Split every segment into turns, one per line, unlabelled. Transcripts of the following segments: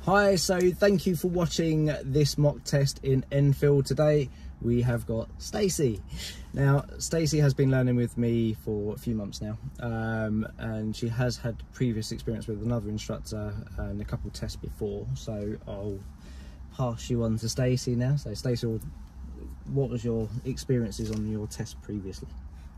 Hi, so thank you for watching this mock test in Enfield. Today we have got Stacey. Now, Stacey has been learning with me for a few months now, and she has had previous experience with another instructor and a couple of tests before, so I'll pass you on to Stacey now. So Stacey, what was your experiences on your test previously?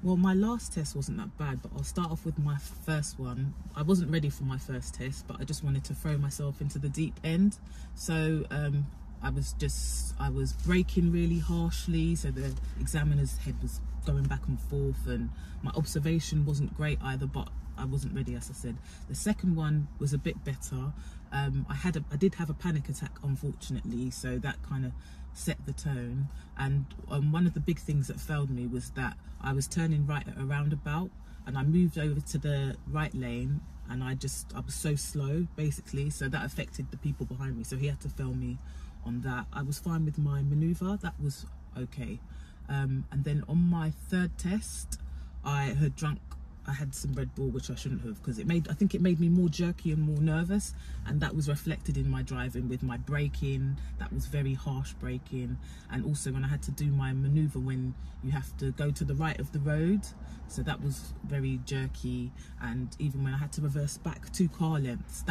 Well, my last test wasn't that bad, but I'll start off with my first one. I wasn't ready for my first test, but I just wanted to throw myself into the deep end. So I was braking really harshly, so the examiner's head was going back and forth, and my observation wasn't great either, but I wasn't ready, as I said. The second one was a bit better. I did have a panic attack, unfortunately, so that kind of set the tone. And one of the big things that failed me was that I was turning right at a roundabout, and I moved over to the right lane, and I was so slow, basically, so that affected the people behind me, so he had to fail me on that. I was fine with my maneuver, that was okay. And then on my third test, I had some Red Bull, which I shouldn't have, because I think it made me more jerky and more nervous, and that was reflected in my driving with my braking. That was very harsh braking, and also when I had to do my maneuver when you have to go to the right of the road, so that was very jerky. And even when I had to reverse back 2 car lengths,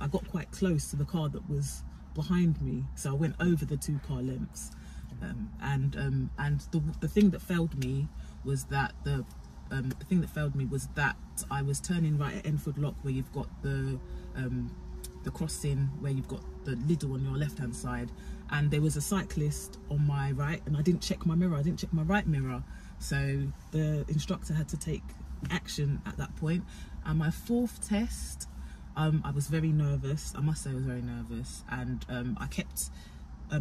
I got quite close to the car that was behind me, so I went over the 2 car lengths. And the thing that failed me was that I was turning right at Enfield Lock, where you've got the crossing, where you've got the Lidl on your left hand side, and there was a cyclist on my right, and I didn't check my mirror, I didn't check my right mirror, so the instructor had to take action at that point. And my fourth test, I was very nervous, I must say I was very nervous, and I kept I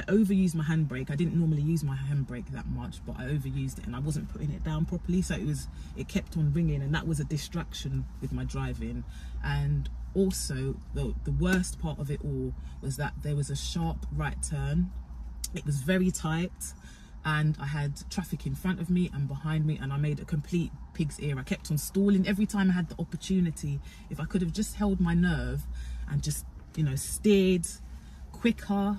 overused my handbrake. I didn't normally use my handbrake that much, but I overused it, and I wasn't putting it down properly, so it kept on ringing, and that was a distraction with my driving. And also the worst part of it all was that there was a sharp right turn. It was very tight, and I had traffic in front of me and behind me, and I made a complete pig's ear. I kept on stalling every time I had the opportunity. If I could have just held my nerve and just, steered quicker,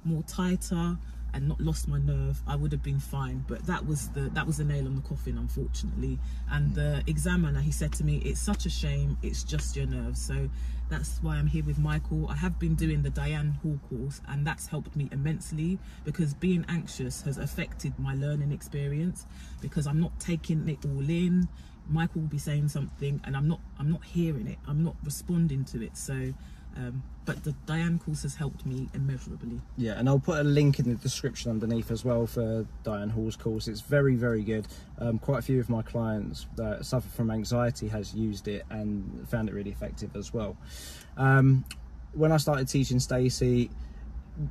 more tighter, and not lost my nerve, I would have been fine. But that was the nail on the coffin, unfortunately. And the examiner, he said to me, "It's such a shame, it's just your nerves." So that's why I'm here with Michael. I have been doing the Diane Hall course, and that's helped me immensely, because being anxious has affected my learning experience, because I'm not taking it all in. Michael will be saying something and I'm not hearing it, I'm not responding to it. So but the Diane course has helped me immeasurably. Yeah, and I'll put a link in the description underneath as well for Diane Hall's course. It's very, very good. Quite a few of my clients that suffer from anxiety has used it and found it really effective as well. When I started teaching Stacey,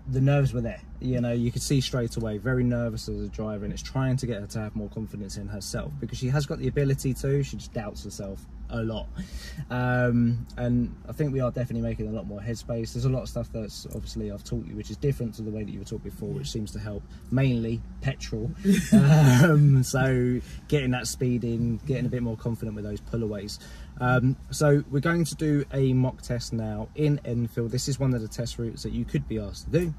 the nerves were there, you could see straight away, very nervous as a driver, and it's trying to get her to have more confidence in herself, because she has got the ability to, she just doubts herself a lot. And I think we are definitely making a lot more headspace. There's a lot of stuff that's obviously I've taught you, which is different to the way that you were taught before, which seems to help, mainly petrol. So getting that speed in, getting a bit more confident with those pullaways. So we're going to do a mock test now in Enfield. This is one of the test routes that you could be asked to do.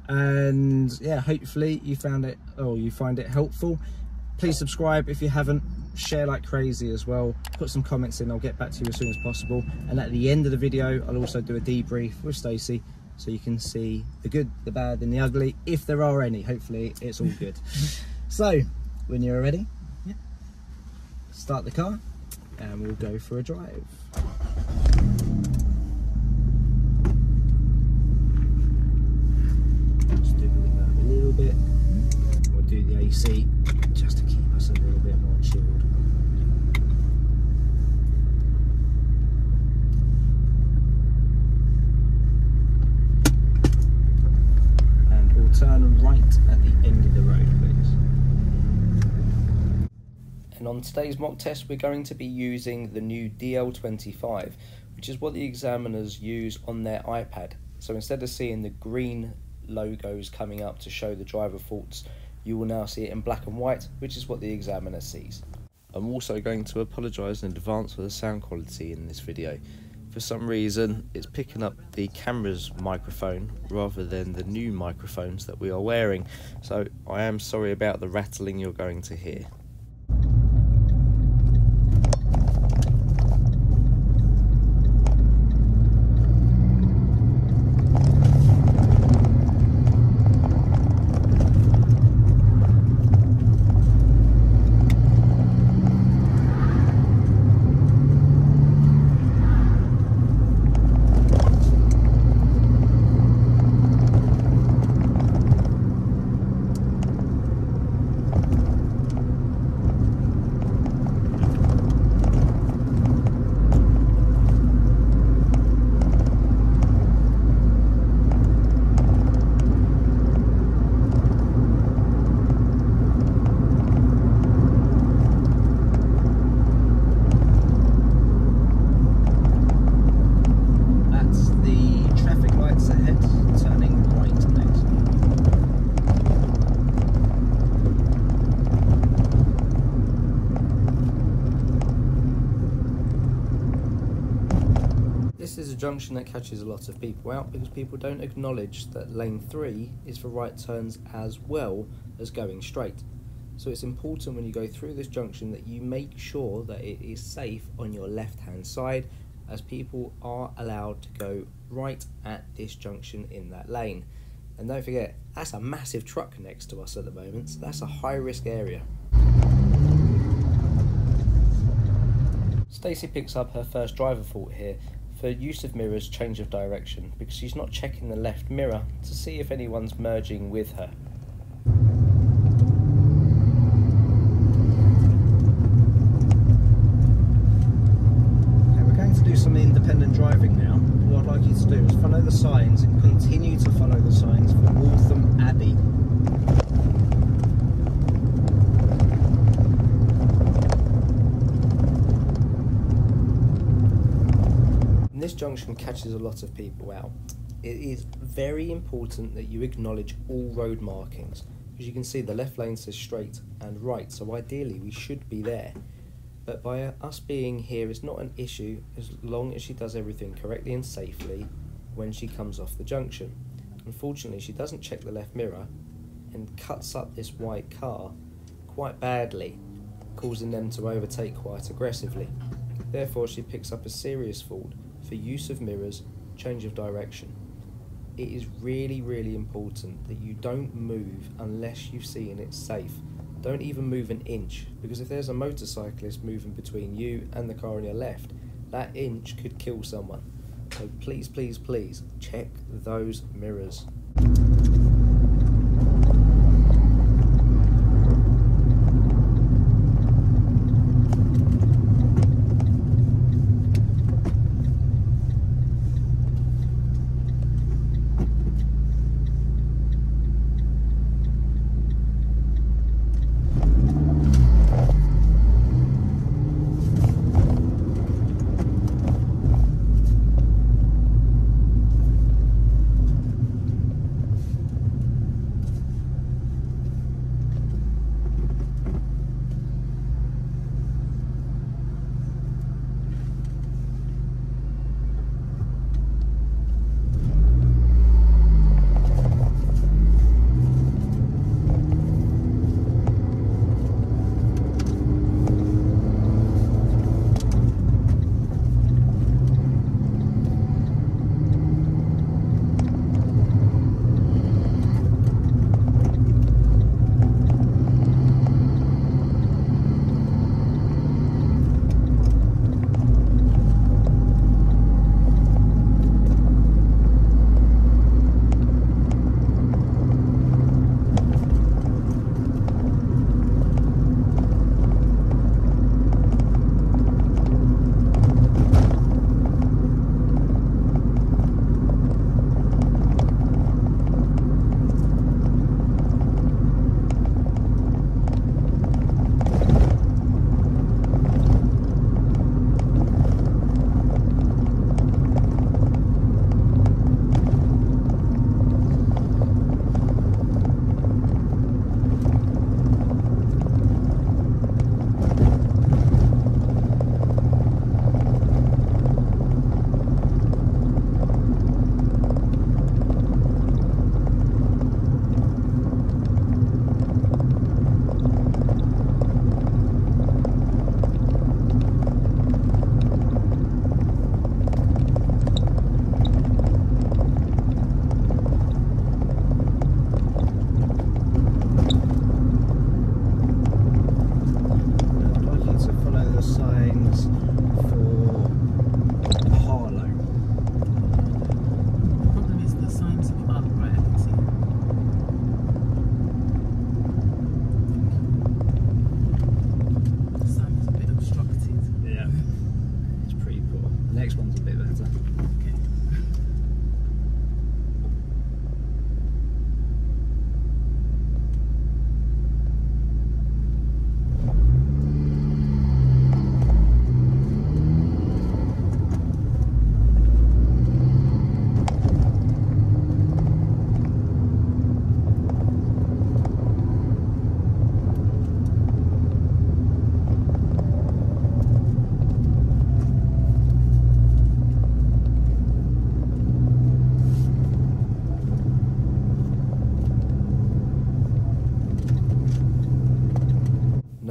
And yeah, hopefully you find it helpful. Please subscribe if you haven't, share like crazy as well, put some comments in, I'll get back to you as soon as possible. And at the end of the video, I'll also do a debrief with Stacey, so you can see the good, the bad and the ugly, if there are any. Hopefully it's all good. So when you're ready, start the car and we'll go for a drive. Just do the reverb a little bit. We'll do the AC just to keep us a little bit more chilled. And we'll turn right at the end of the road, please. And on today's mock test, we're going to be using the new DL25, which is what the examiners use on their iPad. So instead of seeing the green logos coming up to show the driver faults, you will now see it in black and white, which is what the examiner sees. I'm also going to apologise in advance for the sound quality in this video.
for some reason it's picking up the camera's microphone rather than the new microphones that we are wearing, so I am sorry about the rattling you're going to hear. This is a junction that catches a lot of people out because people don't acknowledge that lane 3 is for right turns as well as going straight. So it's important when you go through this junction that you make sure that it is safe on your left hand side, as people are allowed to go right at this junction in that lane. And don't forget, that's a massive truck next to us at the moment, so that's a high risk area. Stacey picks up her first driver fault here for use of mirrors, change of direction, because she's not checking the left mirror to see if anyone's merging with her.
Okay, we're going to do some independent driving now. What I'd like you to do is follow the signs and continue to follow the signs for Waltham Abbey. This junction catches a lot of people out. It is very important that you acknowledge all road markings. As you can see, the left lane says straight and right, so ideally we should be there. But by us being here is not an issue as long as she does everything correctly and safely when she comes off the junction. Unfortunately, she doesn't check the left mirror and cuts up this white car quite badly, causing them to overtake quite aggressively. Therefore, she picks up a serious fault for use of mirrors, change of direction. It is really, really important that you don't move unless you've seen it safe. Don't even move an inch, because if there's a motorcyclist moving between you and the car on your left, that inch could kill someone. So please, please, please check those mirrors.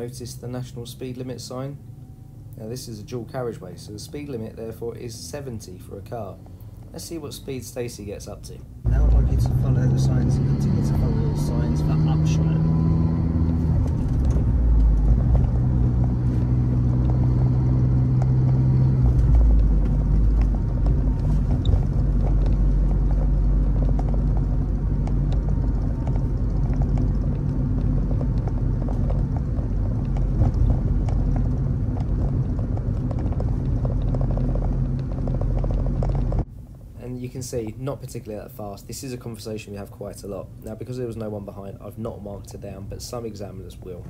notice the national speed limit sign? Now this is a dual carriageway, so the speed limit therefore is 70 for a car. Let's see what speed Stacey gets up to.
Now I'd like you to follow the signs, continue to follow the signs for upshirt.
You can see, not particularly that fast. This is a conversation we have quite a lot. Now, because there was no one behind, I've not marked it down, but some examiners will.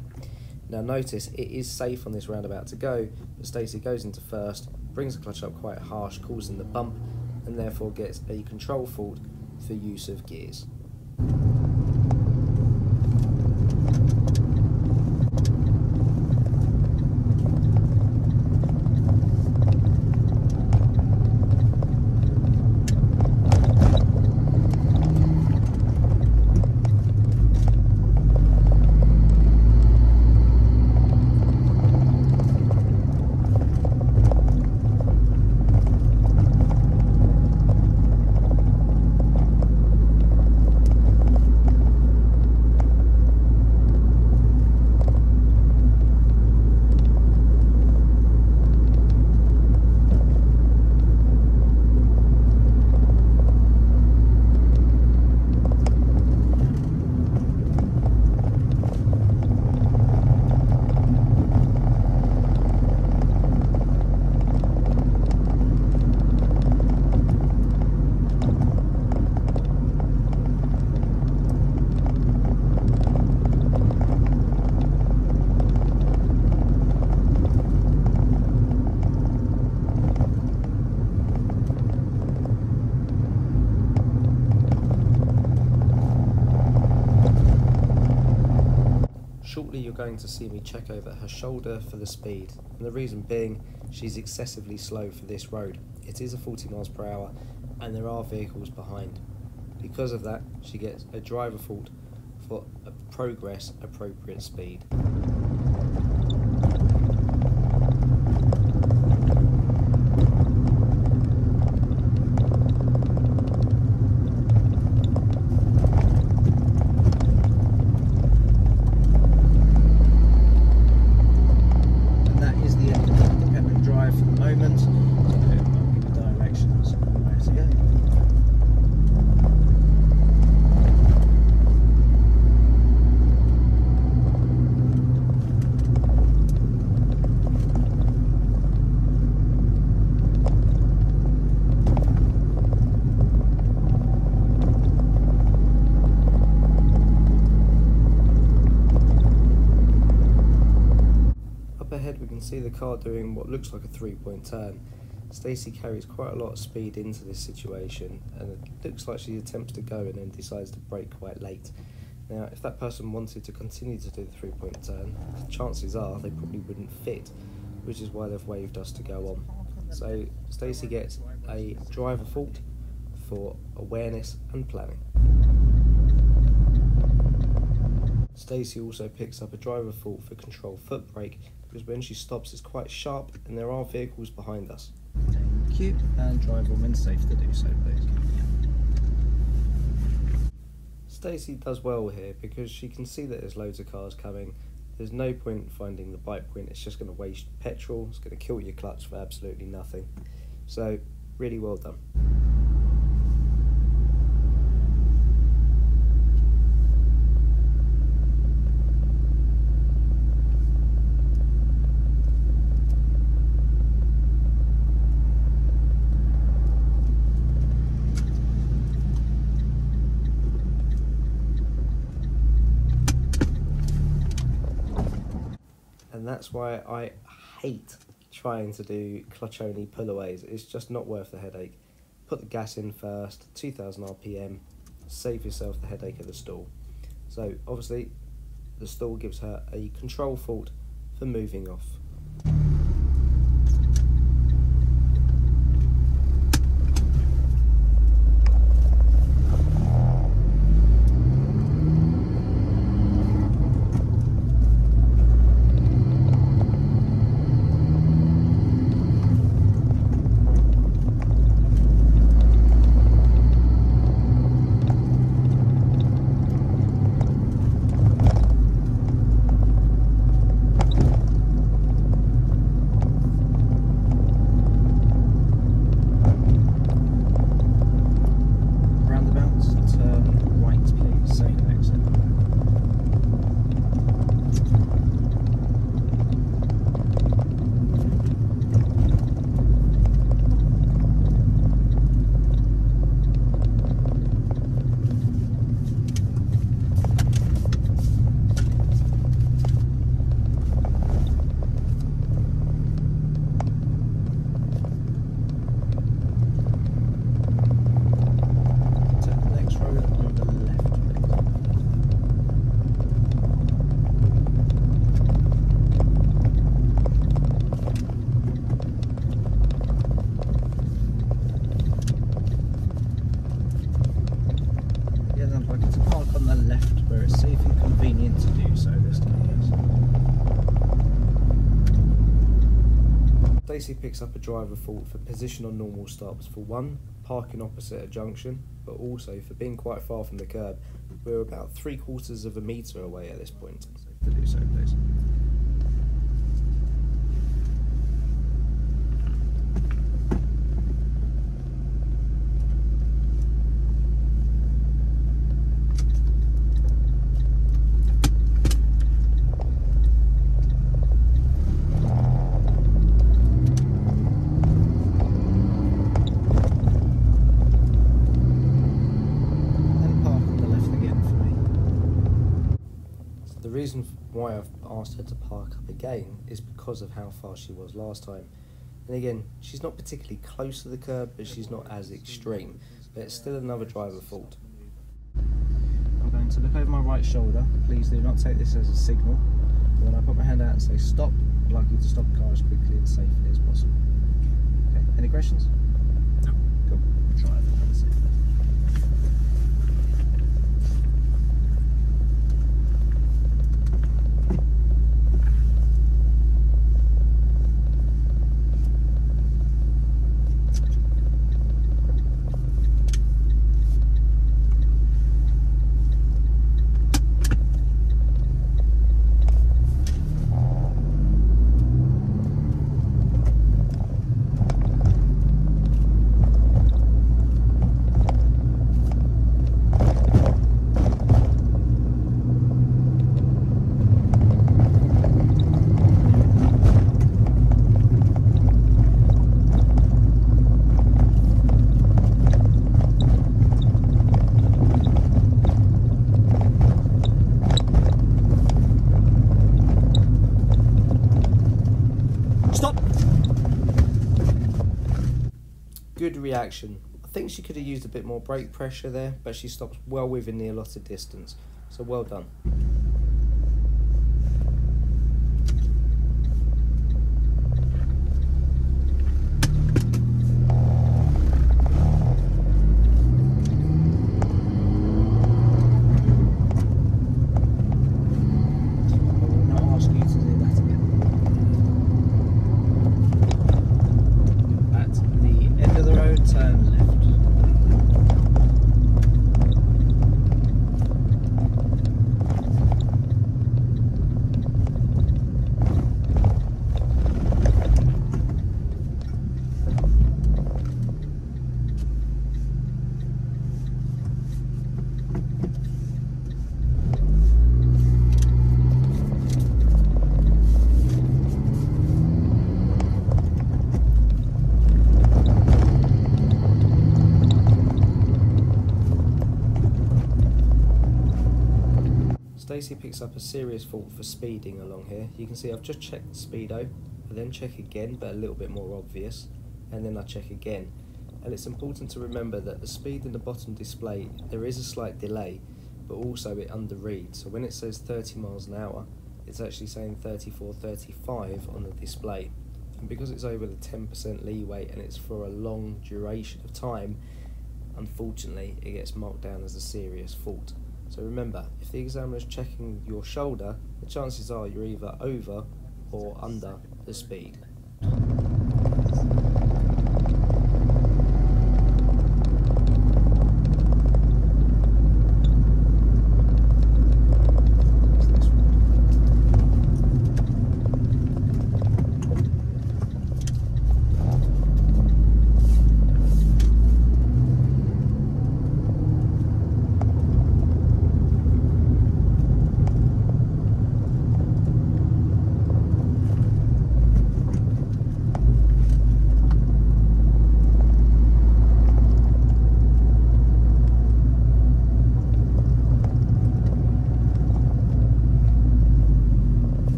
Now, notice it is safe on this roundabout to go, but Stacey goes into first, brings the clutch up quite harsh, causing the bump, and therefore gets a control fault for use of gears. Shortly you're going to see me check over her shoulder for the speed, and the reason being she's excessively slow for this road. It is a 40 miles per hour and there are vehicles behind. Because of that, she gets a driver fault for a progress appropriate speed. Ahead we can see the car doing what looks like a 3-point turn. Stacey carries quite a lot of speed into this situation, and it looks like she attempts to go and then decides to brake quite late. Now if that person wanted to continue to do the 3-point turn, the chances are they probably wouldn't fit, which is why they've waved us to go on. So Stacey gets a driver fault for awareness and planning. Stacey also picks up a driver fault for control foot brake, because when she stops it's quite sharp and there are vehicles behind us.
Thank you, and drive when safe to do so, please.
Stacey does well here because she can see that there's loads of cars coming. There's no point finding the bite point, it's just going to waste petrol, it's going to kill your clutch for absolutely nothing. So, really well done. And that's why I hate trying to do clutch only pullaways. It's just not worth the headache. Put the gas in first, 2000 RPM, save yourself the headache of the stall. So obviously the stall gives her a control fault for moving off.
to do so this time, yes.
Stacey picks up a driver fault for position on normal stops. For one, parking opposite a junction, but also for being quite far from the curb. We're about 3/4 of a metre away at this point.
To do so, please.
The reason why I've asked her to park up again is because of how far she was last time. And again, she's not particularly close to the curb, but she's not as extreme. But it's still another driver fault.
I'm going to look over my right shoulder. Please do not take this as a signal. When I put my hand out and say stop, I'd like you to stop the car as quickly and safely as possible. Okay, any questions?
No.
Cool. Try it. That's it.
Good reaction. I think she could have used a bit more brake pressure there, but she stops well within the allotted distance. So well done. Stacey picks up a serious fault for speeding along here. You can see I've just checked the speedo, I then check again, but a little bit more obvious, and then I check again. And it's important to remember that the speed in the bottom display, there is a slight delay, but also it underreads. So when it says 30 miles an hour, it's actually saying 34, 35 on the display. And because it's over the 10% leeway and it's for a long duration of time, unfortunately it gets marked down as a serious fault. So remember, if the examiner is checking your shoulder, the chances are you're either over or under the speed.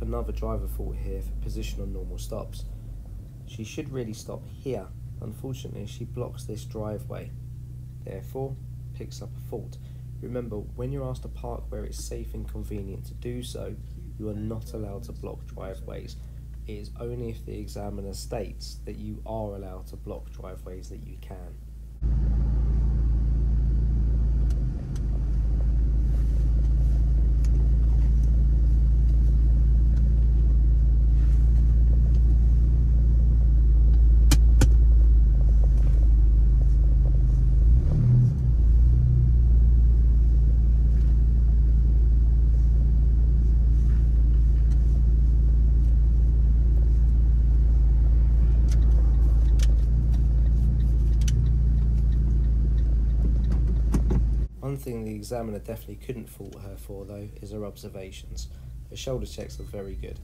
another driver fault here for position on normal stops. She should really stop here. Unfortunately, she blocks this driveway, therefore picks up a fault. Remember, when you're asked to park where it's safe and convenient to do so, you are not allowed to block driveways. It is only if the examiner states that you are allowed to block driveways that you can. One thing the examiner definitely couldn't fault her for, though, is her observations. Her shoulder checks are very good.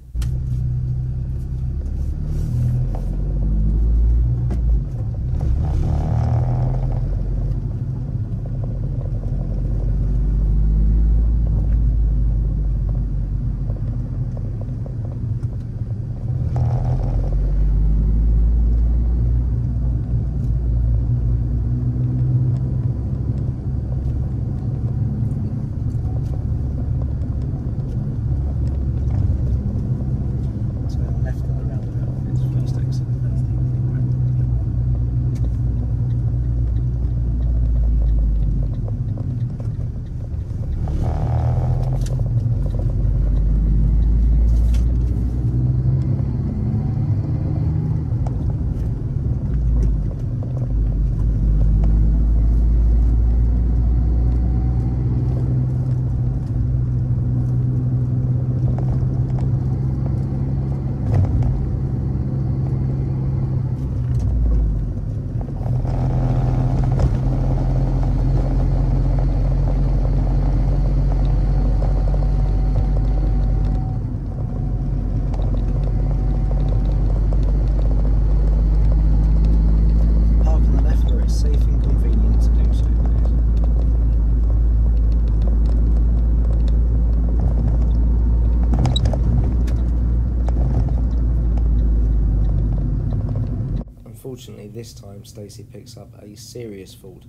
Unfortunately, this time Stacey picks up a serious fault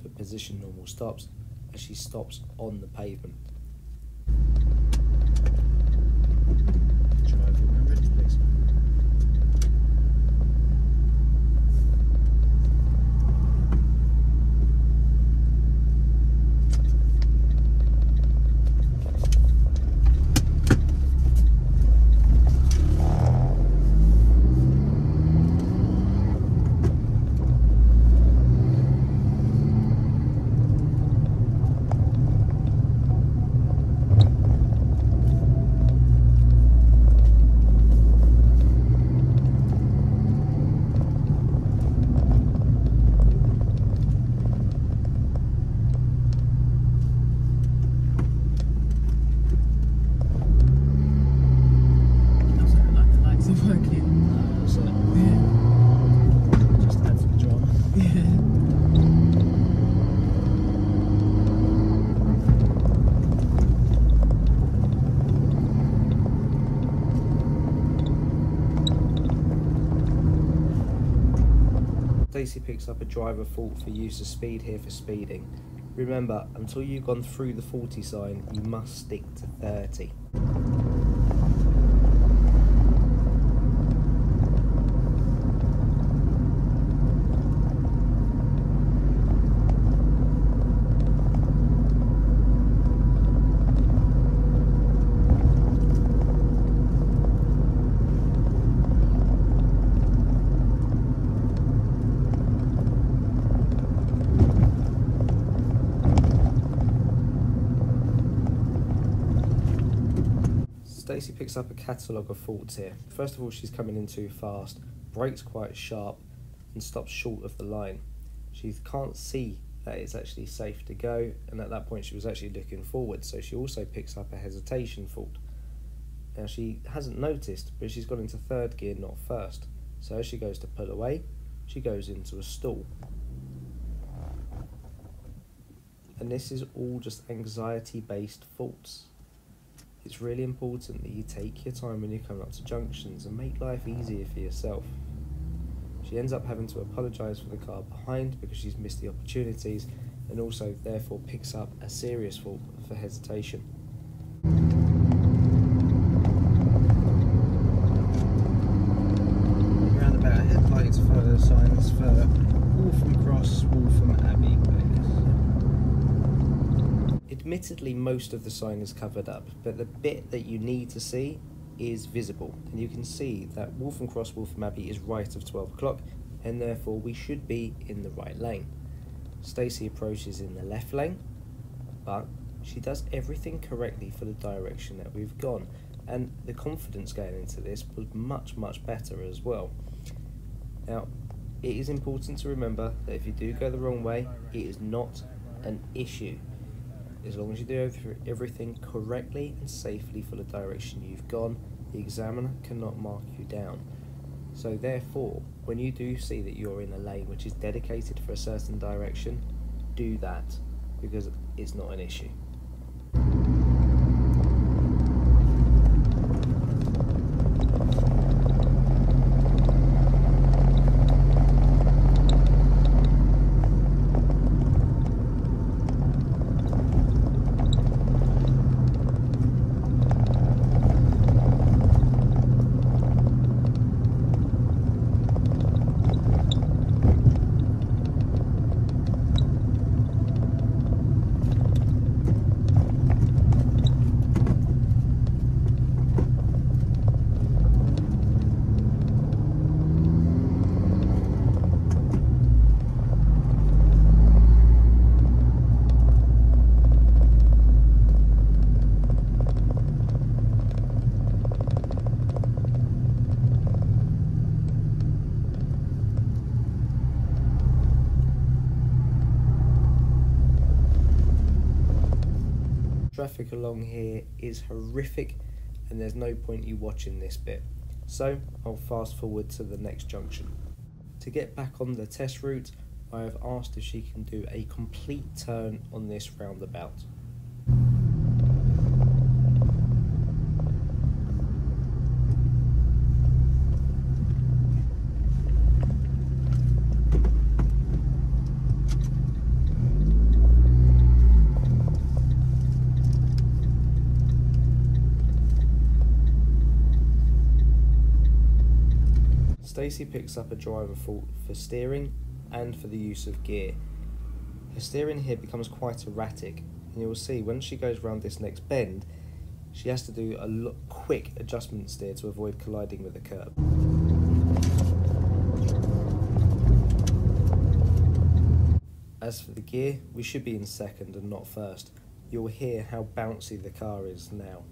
for position normal stops as she stops on the pavement.
Drive when we're ready, please.
Stacey picks up a driver fault for use of speed here for speeding. Remember, until you've gone through the 40 sign, you must stick to 30. Stacey picks up a catalogue of faults here. First of all, she's coming in too fast, brakes quite sharp, and stops short of the line. She can't see that it's actually safe to go, and at that point she was actually looking forward, so she also picks up a hesitation fault. Now she hasn't noticed, but she's gone into third gear, not first. So as she goes to pull away, she goes into a stall. And this is all just anxiety-based faults. It's really important that you take your time when you're coming up to junctions and make life easier for yourself. She ends up having to apologise for the car behind because she's missed the opportunities, and also therefore picks up a serious fault for hesitation.
Roundabout headlights for signs for Waltham Cross, Waltham Abbey.
Admittedly, most of the sign is covered up, but the bit that you need to see is visible, and you can see that Waltham Cross, Waltham Abbey is right of 12 o'clock, and therefore we should be in the right lane. Stacey approaches in the left lane, but she does everything correctly for the direction that we've gone, and the confidence going into this was much better as well. Now, it is important to remember that if you do go the wrong way, it is not an issue. As long as you do everything correctly and safely for the direction you've gone, the examiner cannot mark you down. So therefore, when you do see that you're in a lane which is dedicated for a certain direction, do that, because it's not an issue. Traffic along here is horrific, and there's no point you watching this bit, so I'll fast forward to the next junction. To get back on the test route, I have asked if she can do a complete turn on this roundabout. Stacey picks up a driver fault for steering and for the use of gear. Her steering here becomes quite erratic, and you will see when she goes round this next bend, she has to do a quick adjustment steer to avoid colliding with the curb. As for the gear, we should be in second and not first. You'll hear how bouncy the car is now.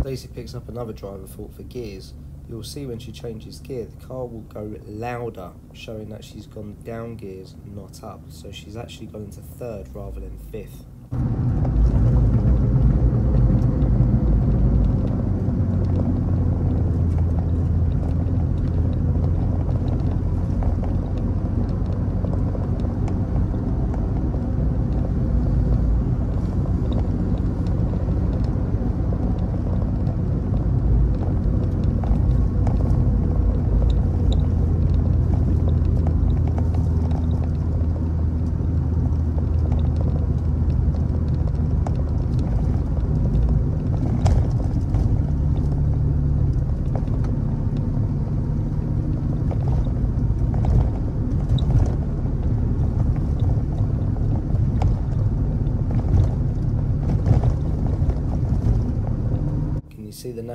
Stacey picks up another driver fault for gears. You'll see when she changes gear, the car will go louder, showing that she's gone down gears, not up. So she's actually gone into third rather than fifth.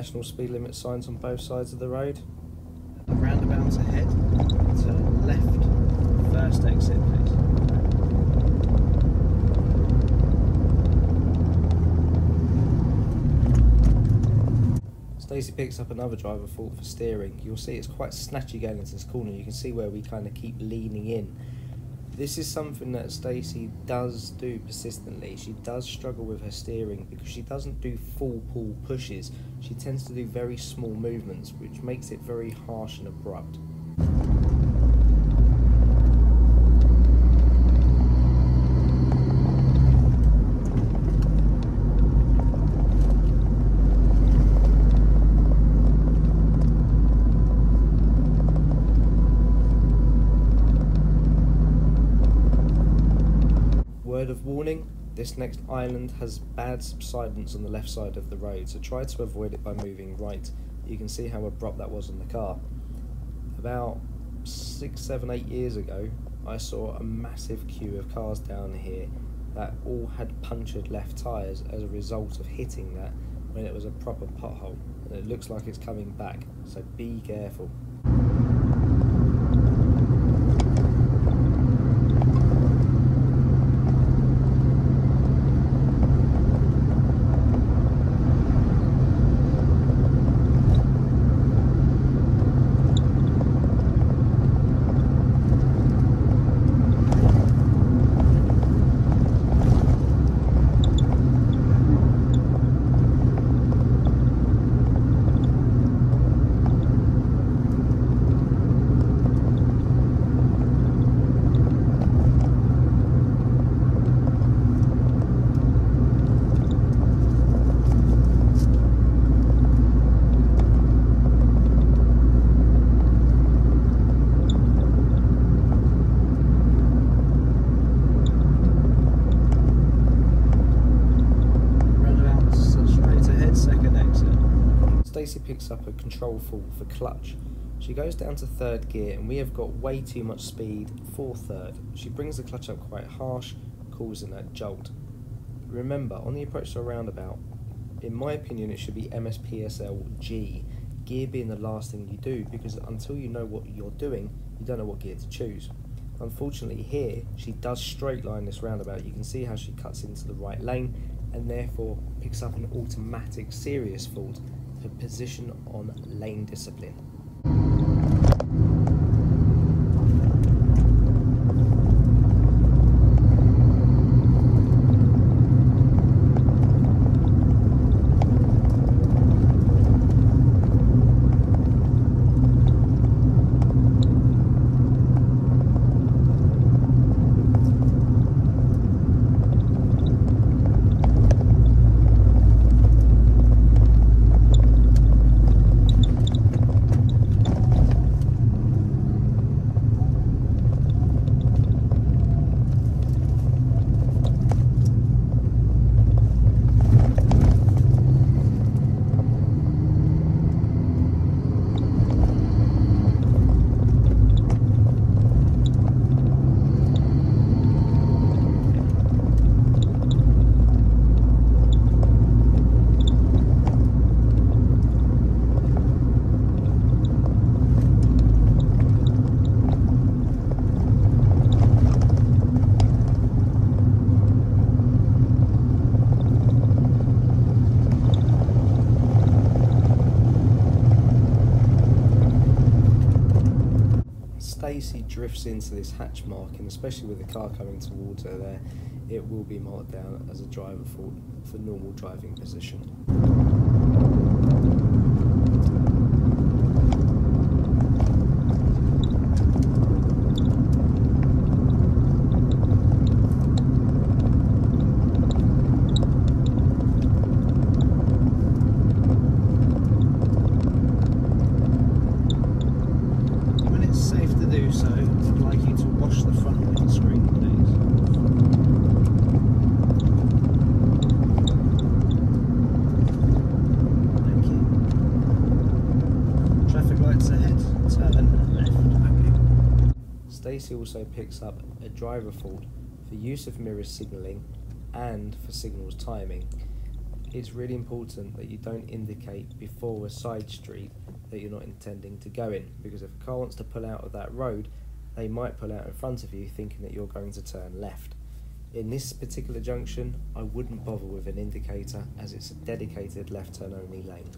national speed limit signs on both sides of the road.
The roundabout ahead, turn left, first exit please.
Stacey picks up another driver fault for steering. You'll see it's quite snatchy going into this corner. You can see where we kind of keep leaning in. This is something that Stacey does do persistently. She does struggle with her steering because she doesn't do full pull pushes. She tends to do very small movements, which makes it very harsh and abrupt. Word of warning, this next island has bad subsidence on the left side of the road, so try to avoid it by moving right. You can see how abrupt that was on the car. About 6, 7, 8 years ago, I saw a massive queue of cars down here that all had punctured left tyres as a result of hitting that when it was a proper pothole. And it looks like it's coming back, so be careful. Stacey picks up a control fault for clutch. She goes down to third gear and we have got way too much speed for third. She brings the clutch up quite harsh, causing that jolt. Remember, on the approach to a roundabout, in my opinion it should be MSPSL G, gear being the last thing you do, because until you know what you're doing, you don't know what gear to choose. Unfortunately here, she does straight line this roundabout. You can see how she cuts into the right lane and therefore picks up an automatic serious fault for position on lane discipline. Stacey drifts into this hatch mark, and especially with the car coming towards her there, it will be marked down as a driver fault for normal driving position.
So, I'd like you to wash the front windscreen, please. Thank you. Traffic lights ahead, turn left. Okay.
Stacey also picks up a driver fault for use of mirror signalling and for signals timing. it's really important that you don't indicate before a side street that you're not intending to go in, because if a car wants to pull out of that road, they might pull out in front of you thinking that you're going to turn left. In this particular junction, I wouldn't bother with an indicator, as it's a dedicated left turn only lane.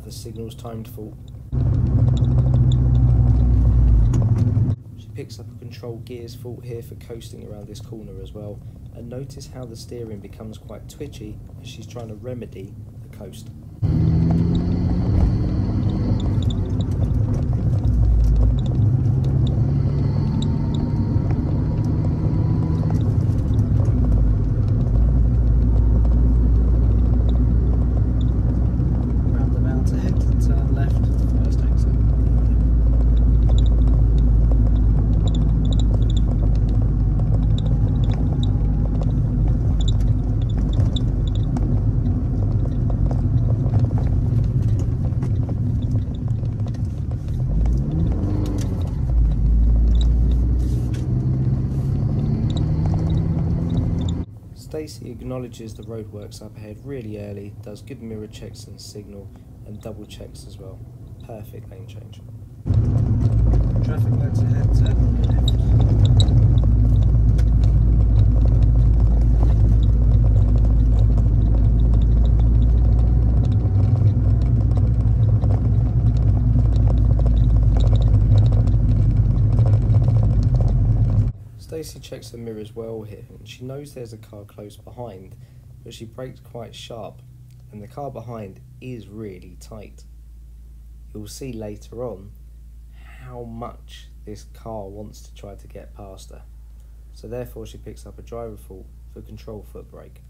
The signal's timed fault. She picks up a control gears fault here for coasting around this corner as well, and notice how the steering becomes quite twitchy as she's trying to remedy the coast. Stacey acknowledges the roadworks up ahead really early, does good mirror checks and signal, and double checks as well. Perfect lane change.
Traffic lights ahead, turn left.
Stacey checks the mirrors well here, and she knows there's a car close behind, but she brakes quite sharp, and the car behind is really tight. You'll see later on how much this car wants to try to get past her, so therefore she picks up a driver fault for control foot brake.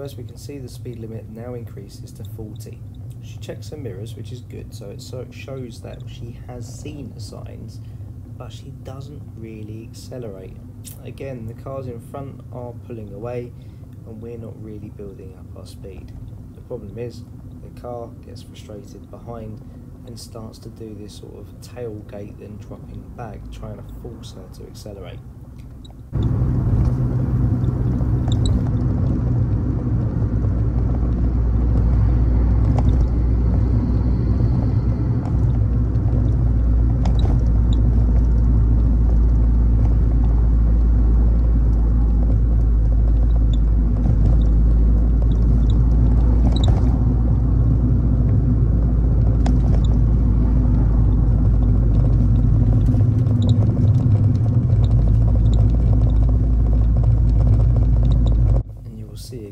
As we can see, the speed limit now increases to 40. She checks her mirrors, which is good, so it shows that she has seen the signs, but she doesn't really accelerate. Again, the cars in front are pulling away and we're not really building up our speed. The problem is the car, gets frustrated behind and starts to do this sort of tailgate then dropping back, trying to force her to accelerate.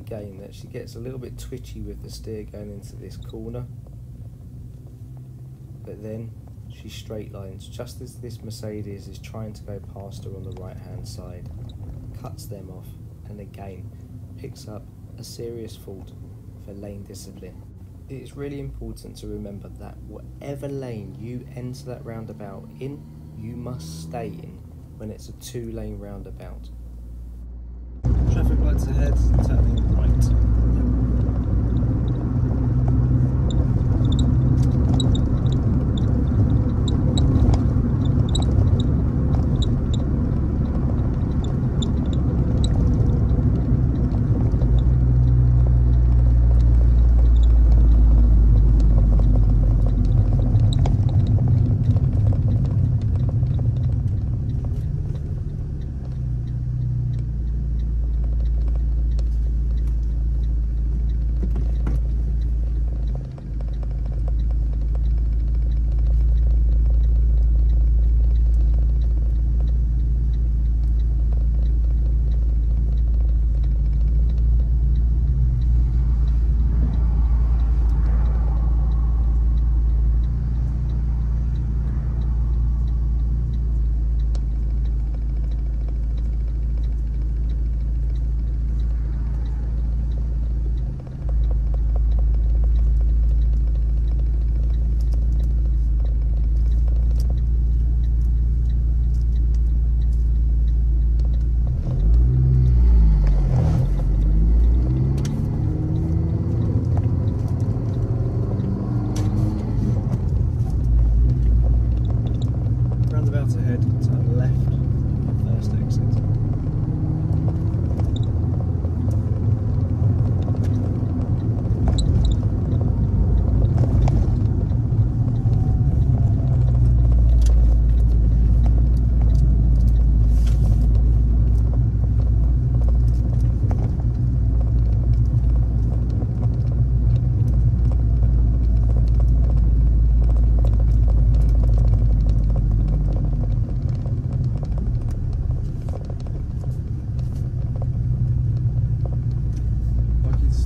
Again, that she gets a little bit twitchy with the steer going into this corner, but then she straight lines just as this Mercedes is trying to go past her on the right hand side, cuts them off, and again picks up a serious fault for lane discipline. It is really important to remember that whatever lane you enter that roundabout in, you must stay in when it's a 2-lane roundabout.
Traffic lights ahead, turning right. Ahead, turn left, first exit.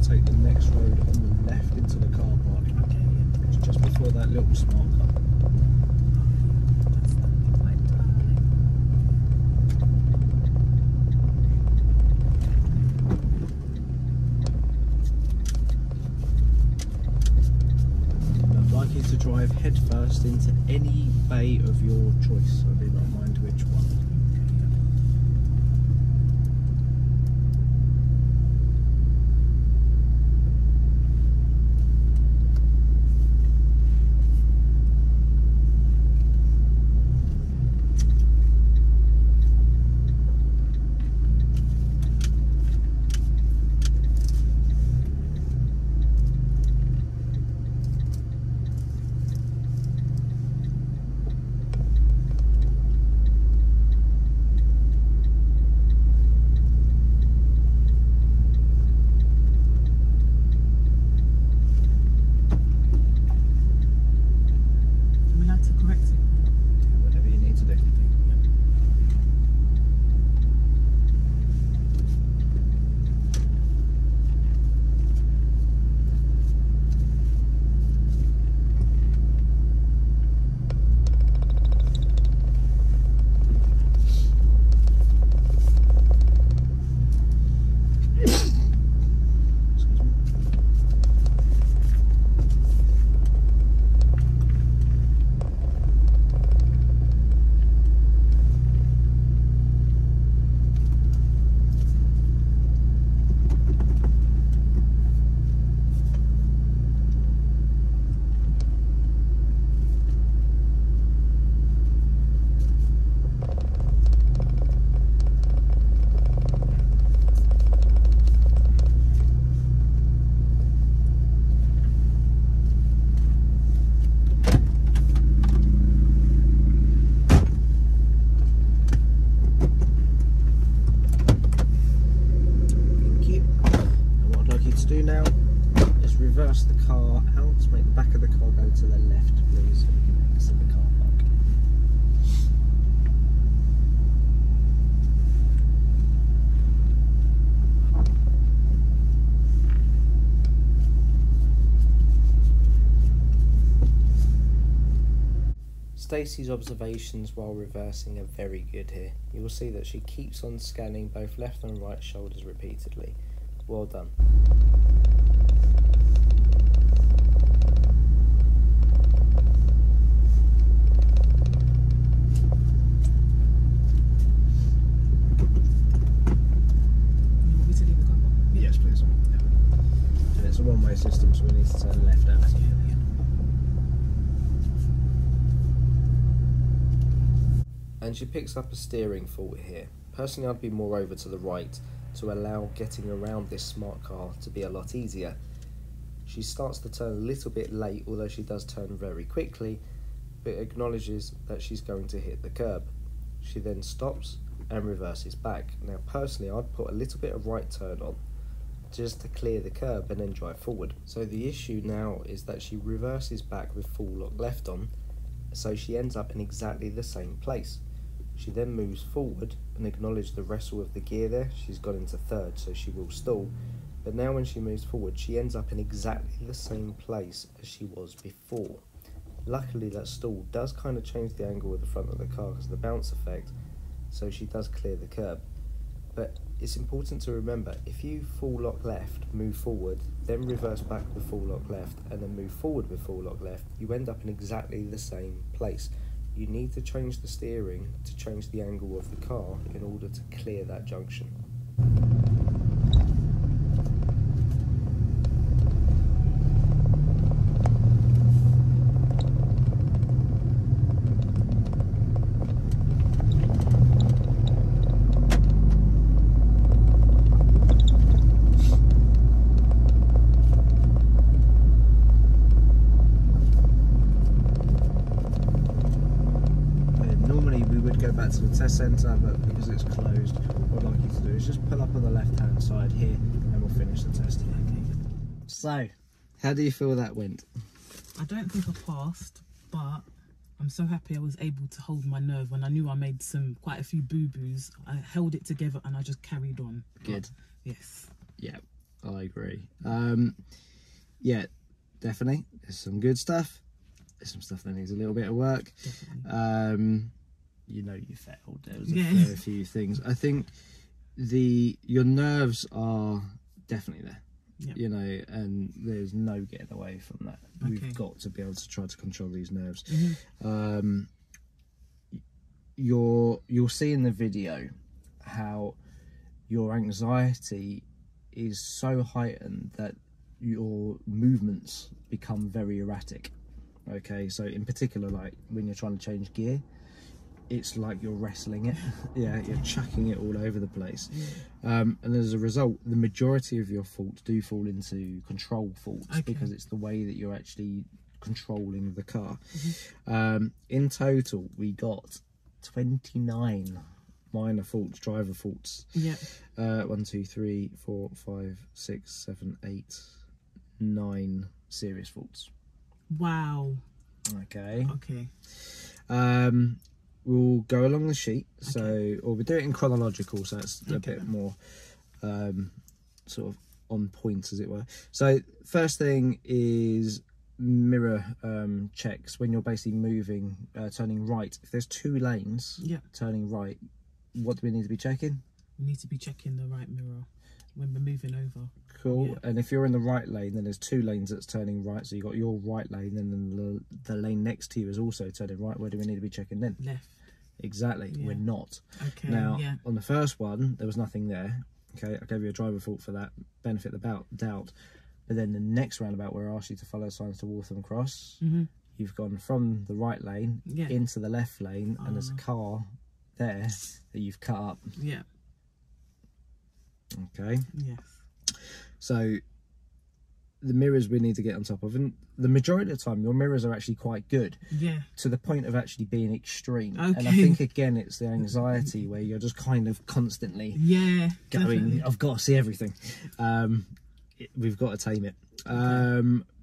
Take the next road on the left into the car park. Okay, yeah. It's just before that little smart car.
That's the right time.
I'd like you to drive head first into any bay of your choice. I do not mind which one. reverse the car out, make the back of the car go to the left, please, so we can exit the car park.
Stacey's observations while reversing are very good here. You will see that she keeps on scanning both left and right shoulders repeatedly. Well done.
You want me to leave the car park?
Yes, please. Yeah. And it's a one-way system, so we need to turn left out.
And she picks up a steering fault here. Personally, I'd be more over to the right to allow getting around this smart car to be a lot easier. She starts to turn a little bit late, although she does turn very quickly, but acknowledges that she's going to hit the curb. She then stops and reverses back. Now personally, I'd put a little bit of right turn on just to clear the curb and then drive forward. So the issue now is that she reverses back with full lock left on, so she ends up in exactly the same place. She then moves forward and acknowledges the wrestle of the gear there. She's got into third, so she will stall. But now when she moves forward, she ends up in exactly the same place as she was before. Luckily, that stall does kind of change the angle of the front of the car because of the bounce effect, so she does clear the curb. But it's important to remember, if you full lock left, move forward, then reverse back with full lock left, and then move forward with full lock left, you end up in exactly the same place. You need to change the steering to change the angle of the car in order to clear that junction.
Back to the test centre, but because it's closed, what I'd like you to do is just pull up on the left hand side here and we'll finish the test here. Okay. So, how do you feel that went?
I don't think I passed, but I'm so happy I was able to hold my nerve when I knew I made quite a few boo-boos. I held it together and I just carried on.
Good.
Yes.
Yeah, I agree. Yeah, definitely. There's some good stuff. There's some stuff that needs a little bit of work. Definitely. You know you failed. There was a fair few things. I think your nerves are definitely there. Yep. You know, and there's no getting away from that. Okay. We've got to be able to try to control these nerves. Mm-hmm. You'll see in the video how your anxiety is so heightened that your movements become very erratic. Okay, so in particular, like when you're trying to change gear, it's like you're wrestling it. Yeah, you're chucking it all over the place. And as a result, the majority of your faults do fall into control faults, because it's the way that you're actually controlling the car. In total, we got 29 minor faults, driver faults. 1, 2, 3, 4, 5, 6, 7, 8, 9 serious faults.
Wow.
Okay.
Okay.
We'll go along the sheet, so we'll do it in chronological, so it's a bit more sort of on point, as it were. So first thing is mirror checks. When you're basically moving, turning right, if there's 2 lanes turning right, what do we need to be checking?
We need to be checking the right mirror when we're moving over.
Cool. And if you're in the right lane, then there's 2 lanes that's turning right, so you've got your right lane, and then the lane next to you is also turning right. Where do we need to be checking then?
Left.
Exactly. We're not.
Okay.
Now, on the first one, there was nothing there. Okay, I gave you a driver fault for that, benefit the doubt. But then the next roundabout where I asked you to follow signs to Waltham Cross, you've gone from the right lane into the left lane, and there's a car there that you've cut up.
Yeah.
Okay.
Yes.
So the mirrors we need to get on top of, and the majority of the time your mirrors are actually quite good, to the point of actually being extreme. And I think again it's the anxiety where you're just kind of constantly going, I've got to see everything. we've got to tame it.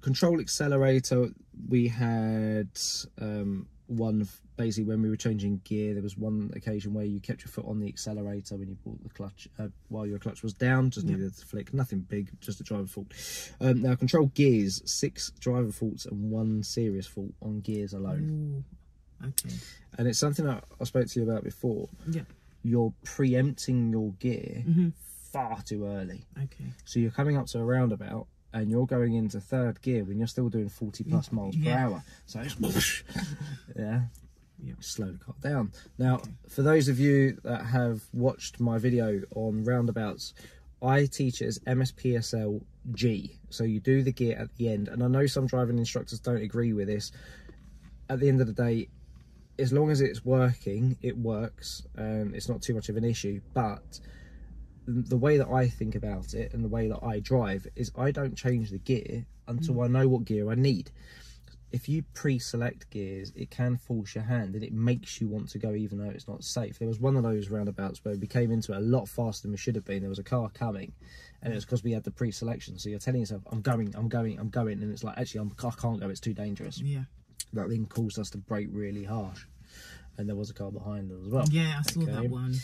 Control accelerator, we had one basically when we were changing gear. There was one occasion where you kept your foot on the accelerator when you brought the clutch while your clutch was down, just needed to flick, nothing big, just a driver fault. Now control gears, 6 driver faults and 1 serious fault on gears alone.
Ooh, okay.
And it's something that I spoke to you about before.
Yeah.
You're preempting your gear far too early.
Okay.
So you're coming up to a roundabout and you're going into 3rd gear when you're still doing 40+ miles per hour. So it's slow the car down. Now, for those of you that have watched my video on roundabouts, I teach it as MSPSL G. So you do the gear at the end. And I know some driving instructors don't agree with this. At the end of the day, as long as it's working, it works, and it's not too much of an issue. But the way that I think about it and the way that I drive is I don't change the gear until I know what gear I need. If you pre-select gears, it can force your hand and it makes you want to go even though it's not safe. There was one of those roundabouts where we came into it a lot faster than we should have been. There was a car coming and it was because we had the pre-selection. So you're telling yourself, I'm going. And it's like, actually, I can't go, it's too dangerous.
Yeah.
That then caused us to brake really harsh. And there was a car behind us as well.
Yeah, I saw that one.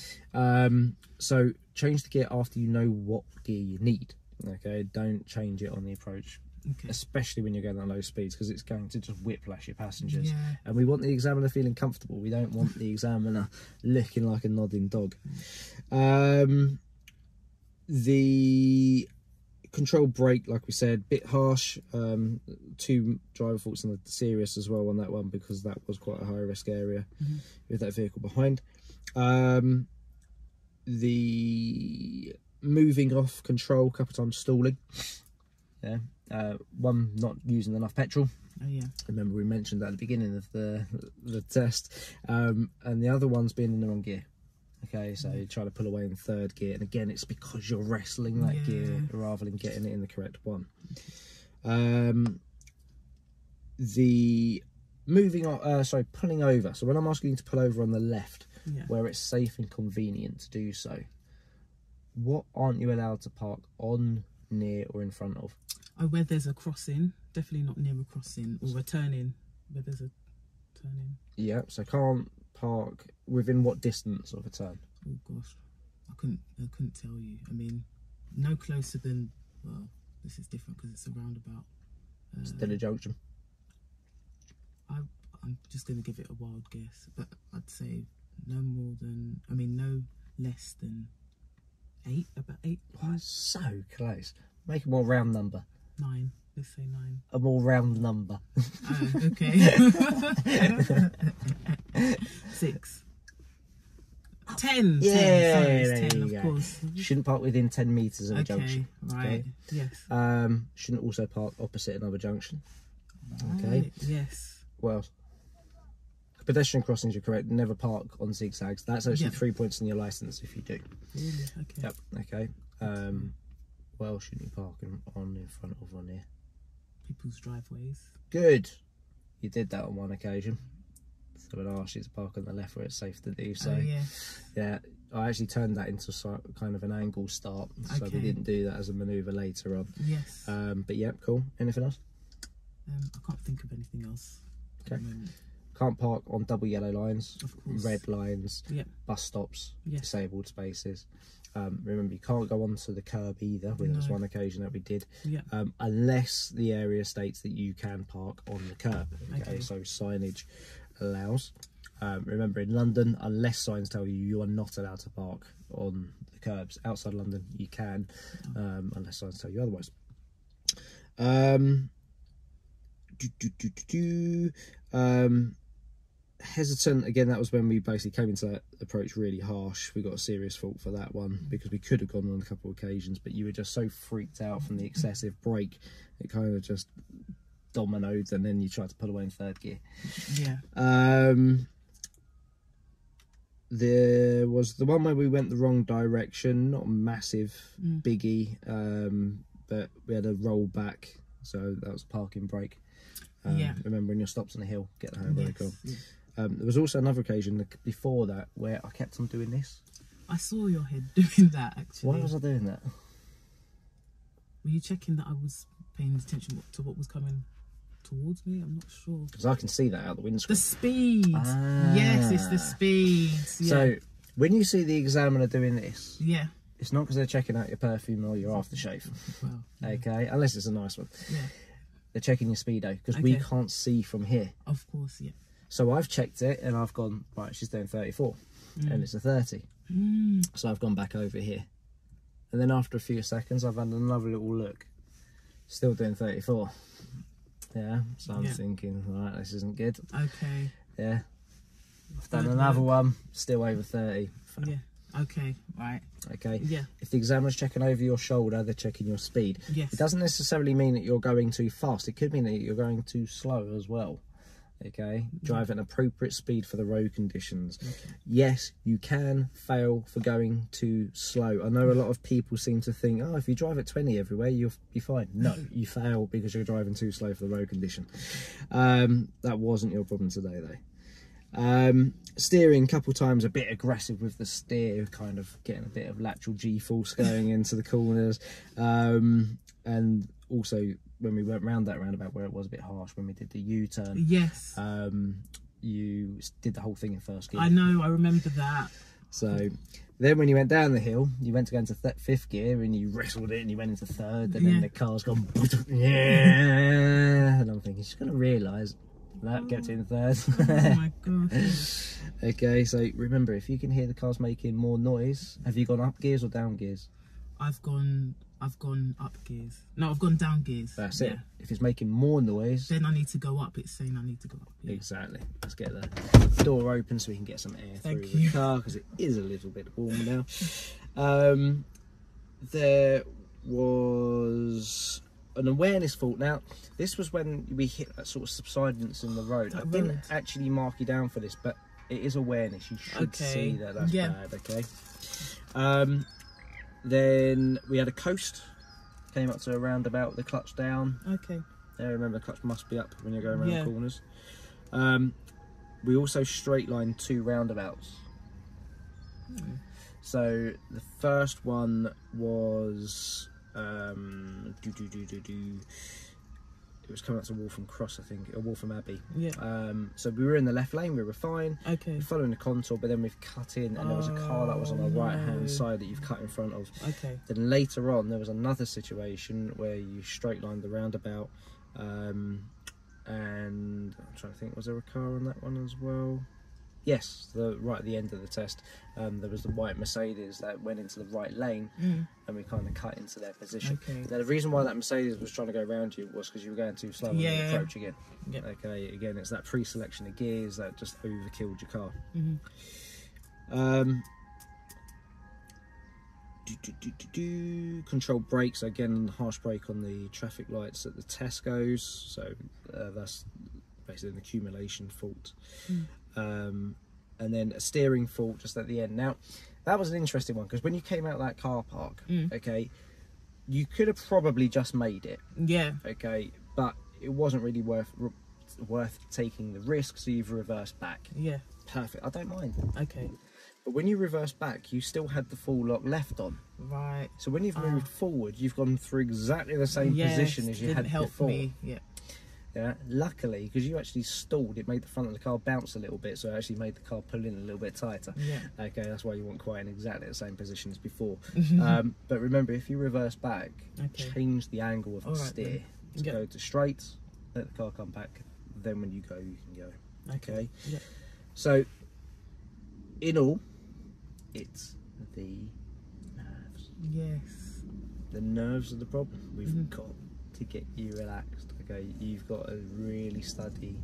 So change the gear after you know what gear you need. Okay, don't change it on the approach, especially when you're going at low speeds, because it's going to just whiplash your passengers.
Yeah.
And we want the examiner feeling comfortable. We don't want the examiner looking like a nodding dog. The control brake, like we said, bit harsh. 2 driver faults and the serious as well on that one, because that was quite a high risk area with that vehicle behind. The moving off control, a couple of times stalling. Yeah. One, not using enough petrol.
Oh yeah.
Remember we mentioned that at the beginning of the test. And the other one's being in the wrong gear. Okay, so you try to pull away in 3rd gear, and again it's because you're wrestling that gear rather than getting it in the correct one. The moving on, sorry, pulling over. So when I'm asking you to pull over on the left, where it's safe and convenient to do so, what aren't you allowed to park on, near or in front of?
Oh, where there's a crossing, definitely not near a crossing, or a turn-in, where there's a turn-in.
Yeah, so can't park within what distance of a turn?
Oh gosh, I couldn't tell you. I mean, no closer than, well, this is different because it's a roundabout.
Still a junction.
I'm just going to give it a wild guess, but I'd say no more than, I mean, no less than 8, about 8.
Oh, so close. Make a more round number.
9. Let's say 9.
A more round number.
Oh, okay. 6. 10.
Yeah,
10, sorry,
there
10,
you
of
go.
course.
Shouldn't park within 10 metres of a junction.
Right. Yes.
Shouldn't also park opposite another junction. Okay.
Right. Yes.
Well, pedestrian crossings, you're correct. Never park on zigzags. That's actually 3 points in your licence if you do.
Really? Okay.
Yep. Okay. Well, shouldn't you park on in front of or near
people's driveways?
Good. You did that on one occasion. So I'd ask you to park on the left where it's safe to do so.
Oh, yeah.
Yeah, I actually turned that into kind of an angle start, so we didn't do that as a manoeuvre later on.
Yes.
But yeah, cool. Anything else?
I can't think of anything else.
Okay. Can't park on double yellow lines,
Of course.
red lines,
Yep.
bus stops,
Yes.
disabled spaces. Remember, you can't go onto the curb either. There was one occasion that we did, unless the area states that you can park on the curb. Okay, so signage allows. Remember, in London, unless signs tell you you are not allowed to park on the curbs. Outside London, you can, unless signs tell you otherwise. Hesitant, again, that was when we basically came into that approach really harsh. We got a serious fault for that one because we could have gone on a couple of occasions, but you were just so freaked out from the excessive brake, it kind of just dominoed, and then you tried to pull away in 3rd gear. There was the one where we went the wrong direction, not a massive biggie, but we had a roll back, so that was a parking brake. Remember, when you're stopped on a hill, get the handbrake on. There was also another occasion before that where I kept on doing this.
I saw your head doing that, actually.
Why was I doing that?
Were you checking that I was paying attention to what was coming towards me? I'm not sure.
Because I can see that out the windscreen.
The speed. Yes, it's the speed. Yeah.
So when you see the examiner doing this,
yeah.
it's not because they're checking out your perfume or your aftershave.
Well, yeah.
Okay, unless it's a nice one.
Yeah.
They're checking your speedo because we can't see from here.
Of course, yeah.
So I've checked it and I've gone, right, she's doing 34 and it's a 30. So I've gone back over here. And then after a few seconds, I've had another little look. Still doing 34. Yeah, so I'm thinking, right, this isn't good.
Okay.
Yeah. I've done another one, still over 30.
Yeah. Okay, right.
Okay.
Yeah.
If the examiner's checking over your shoulder, they're checking your speed.
Yes.
It doesn't necessarily mean that you're going too fast. It could mean that you're going too slow as well. Okay. Drive at an appropriate speed for the road conditions. Okay. Yes, you can fail for going too slow. I know a lot of people seem to think, oh, if you drive at 20 everywhere, you'll be fine. No, you fail because you're driving too slow for the road condition. That wasn't your problem today, though. Steering a couple times a bit aggressive with the steer, kind of getting a bit of lateral G-force going into the corners, and also when we went round that roundabout where it was a bit harsh when we did the U-turn.
Yes.
You did the whole thing in first gear.
I know, I remember that.
So then when you went down the hill, you went to go into fifth gear and you wrestled it and you went into third, and then the car's gone, yeah, and I'm thinking she's going to realise that gets in third.
Oh my gosh.
Okay, so remember, if you can hear the cars making more noise, have you gone up gears or down gears?
I've gone up gears. No, I've gone down gears.
That's it. If it's making more noise,
then I need to go up. It's saying I need to go up. Yeah.
Exactly. Let's get the door open so we can get some air through the car, because it is a little bit warm now. There was an awareness fault. Now, this was when we hit that sort of subsidence in the road. I didn't actually mark you down for this, but it is awareness. You should see that that's bad, okay? Then we had a coast, came up to a roundabout with the clutch down. Okay. Yeah, remember the clutch must be up when you're going around corners. We also straight lined 2 roundabouts. So the first one was it was coming up to Waltham Cross, I think, or Waltham Abbey. Yeah. So we were in the left lane, we were fine. Okay. We're following the contour, but then we've cut in, and there was a car that was on the right-hand side that you've cut in front of. Okay. Then later on, there was another situation where you straight lined the roundabout, and I'm trying to think, was there a car on that one as well? Yes, right at the end of the test, there was the white Mercedes that went into the right lane, and we kind of cut into their position. Okay. Now, the reason why that Mercedes was trying to go around you was because you were going too slow on the approach again. Yep. Okay, again, it's that pre-selection of gears that just overkilled your car. Controlled brakes, again, harsh brake on the traffic lights at the Tesco's, so that's basically an accumulation fault. And then a steering fault just at the end. Now, that was an interesting one, because when you came out of that car park, okay, you could have probably just made it. Yeah. Okay, but it wasn't really worth taking the risk, so you've reversed back. Yeah. Perfect. I don't mind. Okay. But when you reverse back, you still had the full lock left on. Right. So when you've moved forward, you've gone through exactly the same position as you had before. Me. Yeah. Yeah. Luckily, because you actually stalled, it made the front of the car bounce a little bit, so it actually made the car pull in a little bit tighter. Yeah. Okay, that's why you weren't quite in exactly the same position as before. But remember, if you reverse back, change the angle of the steer. So go to straight, let the car come back, then when you go, you can go. Okay. Yeah. So, in all, it's the nerves. Yes. The nerves are the problem. We've got to get you relaxed. Okay, you've got to really study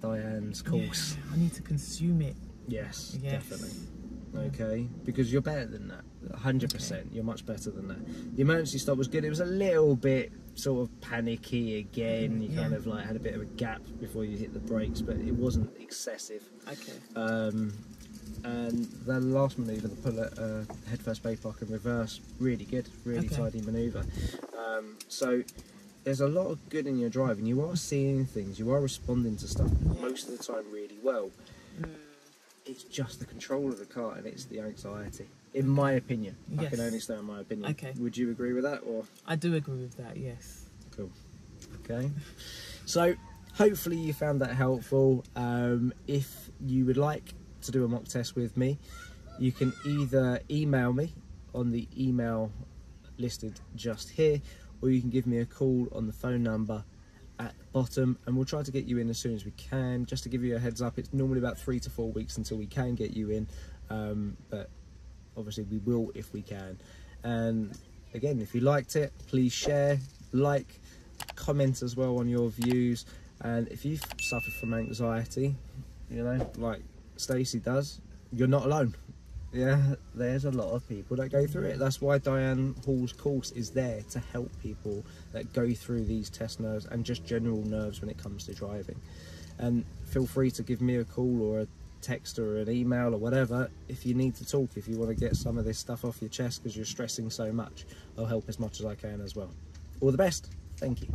Diane's course. Yeah, I need to consume it. Yes, definitely. Okay, because you're better than that. 100%. You're much better than that. The emergency stop was good. It was a little bit sort of panicky again. You kind of like had a bit of a gap before you hit the brakes, but it wasn't excessive. Okay. And the last manoeuvre, the pull at head first brake park and reverse, really good, really tidy manoeuvre. So there's a lot of good in your driving. You are seeing things, you are responding to stuff most of the time really well. it's just the control of the car and it's the anxiety, in my opinion. I
Yes.
can only say in my opinion.
Okay.
Would you agree with that, or?
I do agree with that, yes.
Cool. Okay. So hopefully you found that helpful. If you would like to do a mock test with me, you can either email me on the email listed just here, or you can give me a call on the phone number at the bottom, and we'll try to get you in as soon as we can. Just to give you a heads up, it's normally about 3 to 4 weeks until we can get you in, but obviously we will if we can. And again, if you liked it, please share, like, comment as well on your views. And if you've suffered from anxiety, you know, like Stacey does, you're not alone. Yeah, there's a lot of people that go through it. That's why Diane Hall's course is there, to help people that go through these test nerves and just general nerves when it comes to driving. And feel free to give me a call or a text or an email or whatever if you need to talk, if you want to get some of this stuff off your chest because you're stressing so much. I'll help as much as I can as well. All the best. Thank you.